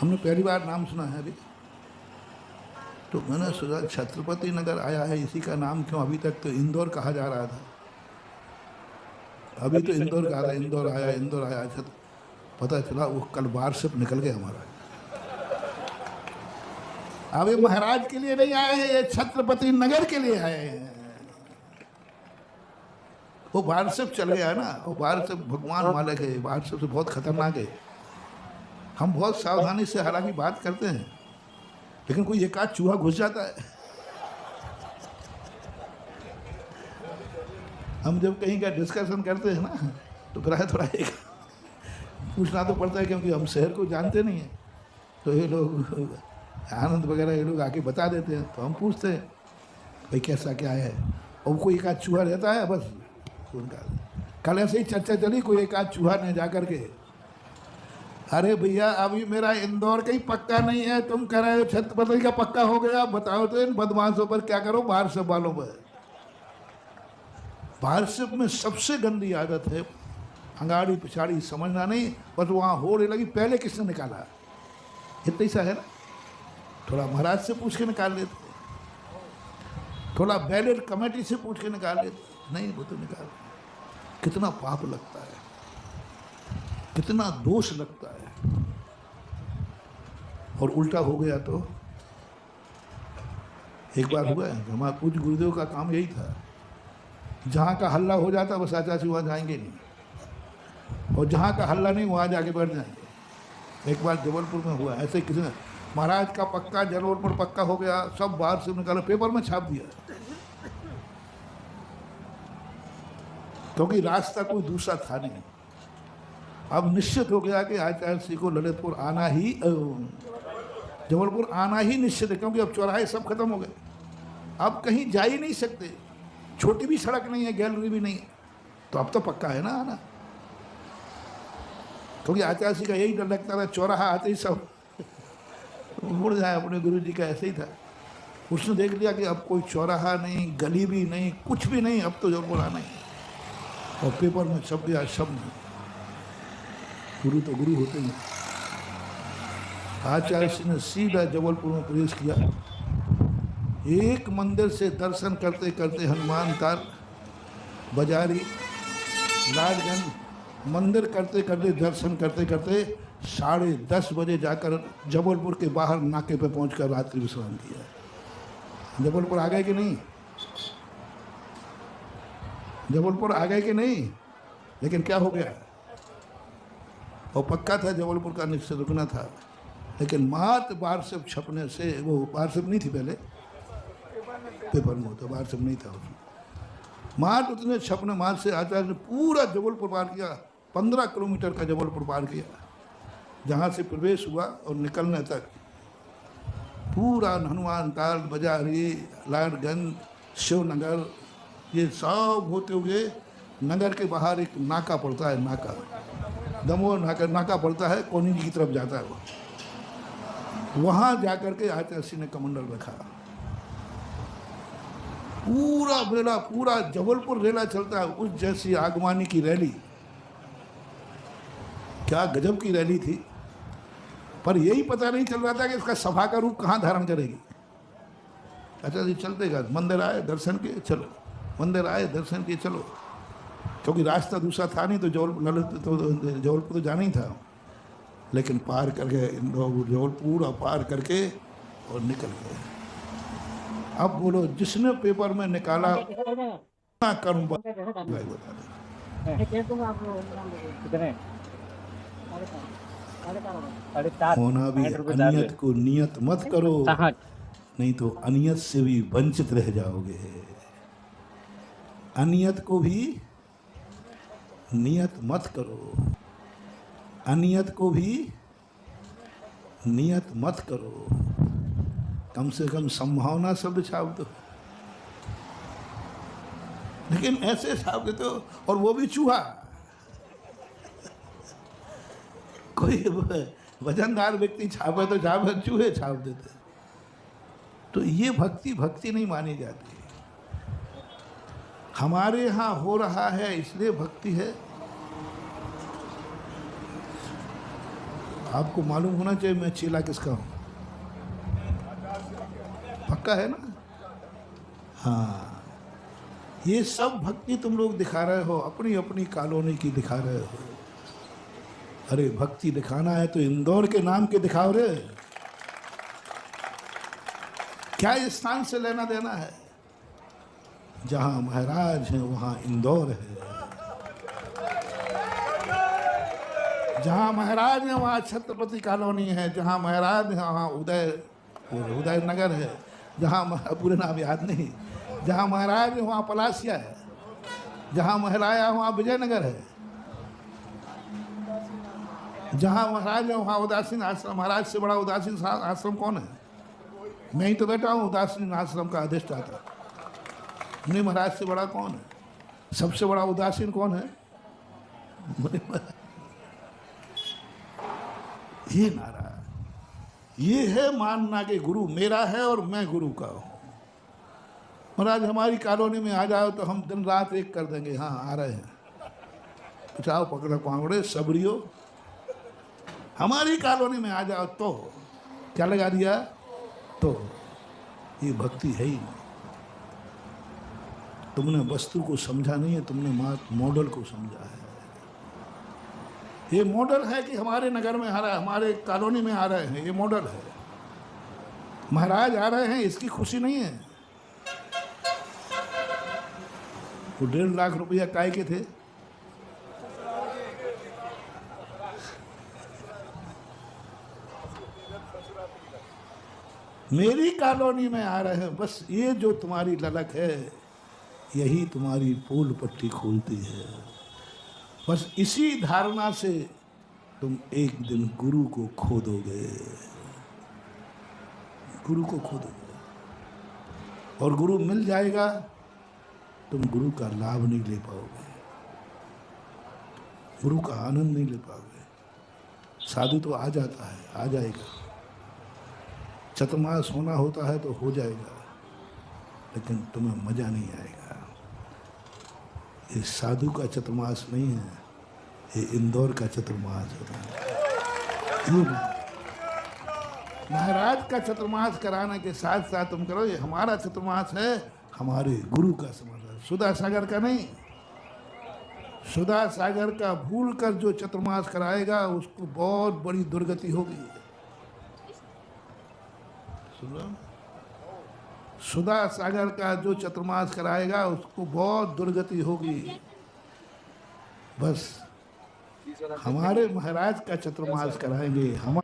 हमने पहली बार नाम सुना है अभी, तो मैंने सोचा छत्रपति नगर आया है, इसी का नाम क्यों? अभी तक तो इंदौर कहा जा रहा था, अभी तो इंदौर कहा था, इंदौर आया, इंदौर आया। अच्छा, तो पता चला वो कल वारशिप निकल गया हमारा। अब ये महाराज के लिए नहीं आए हैं, ये छत्रपति नगर के लिए आए हैं। वो वारशिप चल गया ना, वो वारशिप भगवान मालिक है, वारशिप से बहुत खतरनाक है। हम बहुत सावधानी से हालांकि बात करते हैं, लेकिन कोई एक आध चूहा घुस जाता है। हम जब कहीं का डिस्कशन करते हैं ना, तो प्राय थोड़ा एक पूछना तो पड़ता है, क्योंकि हम शहर को जानते नहीं हैं। तो ये लोग आनंद वगैरह ये लोग आके बता देते हैं, तो हम पूछते हैं भाई कैसा क्या है, और कोई एक आध चूहा रहता है बस उनका। कल ऐसे ही चर्चा चली, कोई एक आध चूहा ने जा कर के, अरे भैया अभी मेरा इंदौर का ही पक्का नहीं है, तुम कह रहे हो छत्रपति का पक्का हो गया, बताओ तो इन बदमाशों पर क्या करो, वारशिप वालों पर। वारशिप में सबसे गंदी आदत है अंगाड़ी पिछाड़ी समझना नहीं, बस वहाँ होने लगी पहले किसने निकाला, इतना ही सा है ना। थोड़ा महाराज से पूछ के निकाल लेते, थोड़ा बैलेट कमेटी से पूछ के निकाल लेते, नहीं वो तो निकाल। कितना पाप लगता है, कितना दोष लगता है। और उल्टा हो गया तो एक बार हुआ है, हमारे पूज्य गुरुदेव का काम यही था, जहाँ का हल्ला हो जाता बस आचार्य वहाँ जाएंगे नहीं, और जहाँ का हल्ला नहीं वहाँ जाके बैठ जाएंगे। एक बार जबलपुर में हुआ ऐसे, किसी ने महाराज का पक्का जबलपुर पक्का हो गया, सब बाहर से निकाला, पेपर में छाप दिया, क्योंकि रास्ता कोई दूसरा था नहीं। अब निश्चित हो गया कि आचार्य श्री को ललितपुर आना ही, जबलपुर आना ही निश्चित है, क्योंकि अब चौराहे सब खत्म हो गए, अब कहीं जा ही नहीं सकते, छोटी भी सड़क नहीं है, गैलरी भी नहीं है, तो अब तो पक्का है ना आना। क्योंकि आचार्य श्री का यही डर लगता था, चौराहा आते ही सब मुड़ जाए। अपने गुरु जी का ऐसे ही था, उसने देख लिया कि अब कोई चौराहा नहीं, गली भी नहीं, कुछ भी नहीं, अब तो जबलपुर आना ही। और पेपर में छप गया शब्द, गुरु तो गुरु होते हैं। आचार्य श्री ने सीधा जबलपुर में प्रवेश किया। एक मंदिर से दर्शन करते करते हनुमान ताल, बाजारी, लालगंज, मंदिर करते करते दर्शन करते करते 10:30 बजे जाकर जबलपुर के बाहर नाके पे पहुंचकर रात्रि विश्राम किया। जबलपुर आ गए कि नहीं? जबलपुर आ गए कि नहीं? लेकिन क्या हो गया, और पक्का था जबलपुर का निश्चित रुकना था, लेकिन मात्र वारशिप छपने से, वो वारशिप नहीं थी पहले, पेपर में होता, वारशिप नहीं था उसमें, मात्र उतने छपने मात्र से आचार्य ने पूरा जबलपुर पार किया, 15 किलोमीटर का जबलपुर पार किया, जहाँ से प्रवेश हुआ और निकलने तक पूरा हनुमान ताल, बाजारी, लालगंज, शिवनगर, ये सब होते हुए नगर के बाहर एक नाका पड़ता है, नाका दमोह नाका पड़ता है, कोनी जी की तरफ जाता है वो, वहाँ जाकर के आचार्य श्री ने कमंडल रखा। पूरा रेला, पूरा जबलपुर रेला चलता है, उस जैसी आगवानी की रैली, क्या गजब की रैली थी। पर यही पता नहीं चल रहा था कि इसका सभा का रूप कहाँ धारण करेगी। अच्छा जी चलते गए, मंदिर आए दर्शन किए चलो, मंदिर आए दर्शन किए चलो, क्योंकि रास्ता दूसरा था नहीं, तो जबलपुर तो जाना ही था। लेकिन पार करके जबलपुर पूरा पार करके और निकल गए। अब बोलो, जिसने पेपर में निकाला ना करूँ भाई बता दे, होना भी अनियत को नियत मत करो, नहीं तो अनियत से भी वंचित रह जाओगे। अनियत को भी नियत मत करो, अनियत को भी नियत मत करो, कम से कम संभावना शब्द छाप दो। लेकिन ऐसे छाप देते हो, और वो भी चूहा। कोई वजनदार व्यक्ति छापे तो छापे, चूहे छाप देते। तो ये भक्ति नहीं मानी जाती। हमारे यहाँ हो रहा है इसलिए भक्ति है, आपको मालूम होना चाहिए मैं चेला किसका हूँ। पक्का है ना? हाँ, ये सब भक्ति तुम लोग दिखा रहे हो, अपनी अपनी कॉलोनी की दिखा रहे हो। अरे भक्ति दिखाना है तो इंदौर के नाम के दिखाओ रे। क्या इस स्थान से लेना देना है? जहां महाराज है वहां इंदौर है, जहां महाराज है वहां छत्रपति कॉलोनी है, जहां महाराज है वहां उदय नगर है, जहां पूरे नाम याद नहीं, जहां महाराज है वहां पलासिया है, जहां महलाया वहां विजयनगर है, जहां महाराज है वहां उदासीन आश्रम। महाराज से बड़ा उदासीन आश्रम कौन है? मैं ही तो बैठा हूँ उदासीन आश्रम का अधिष्ठाता। नहीं, महाराज से बड़ा कौन है? सबसे बड़ा उदासीन कौन है? ये नारा, ये है मानना कि गुरु मेरा है और मैं गुरु का हूं। महाराज हमारी कॉलोनी में आ जाओ तो हम दिन रात एक कर देंगे। हाँ आ रहे हैं, जाओ पकड़ो पांगड़े सबरियो, हमारी कॉलोनी में आ जाओ तो क्या लगा दिया? तो ये भक्ति है ही नहीं। तुमने वस्तु को समझा नहीं है, तुमने मॉडल को समझा है। ये मॉडल है कि हमारे नगर में आ रहा है, हमारे कॉलोनी में आ रहे हैं, ये मॉडल है। महाराज आ रहे हैं इसकी खुशी नहीं है। वो 1.5 लाख रुपया काय के थे? मेरी कॉलोनी में आ रहे हैं, बस ये जो तुम्हारी ललक है यही तुम्हारी पोल पट्टी खोलती है। बस इसी धारणा से तुम एक दिन गुरु को खो दोगे, गुरु को खो दोगे। और गुरु मिल जाएगा, तुम गुरु का लाभ नहीं ले पाओगे, गुरु का आनंद नहीं ले पाओगे। साधु तो आ जाता है, आ जाएगा, चतुर्मास होना होता है तो हो जाएगा, लेकिन तुम्हें मजा नहीं आएगा। ये साधु का चतुर्मास नहीं है, ये इंदौर का चतुर्मास है। महाराज का चतुर्मास कराने के साथ साथ तुम करो, ये हमारा चतुर्मास है, हमारे गुरु का समाज। सुधा सागर का नहीं, सुधा सागर का भूल कर जो चतुर्मास कराएगा उसको बहुत बड़ी दुर्गति होगी। सुधा सागर का जो चतुर्मास कराएगा उसको बहुत दुर्गति होगी। बस हमारे महाराज का चतुर्मास कराएंगे हम।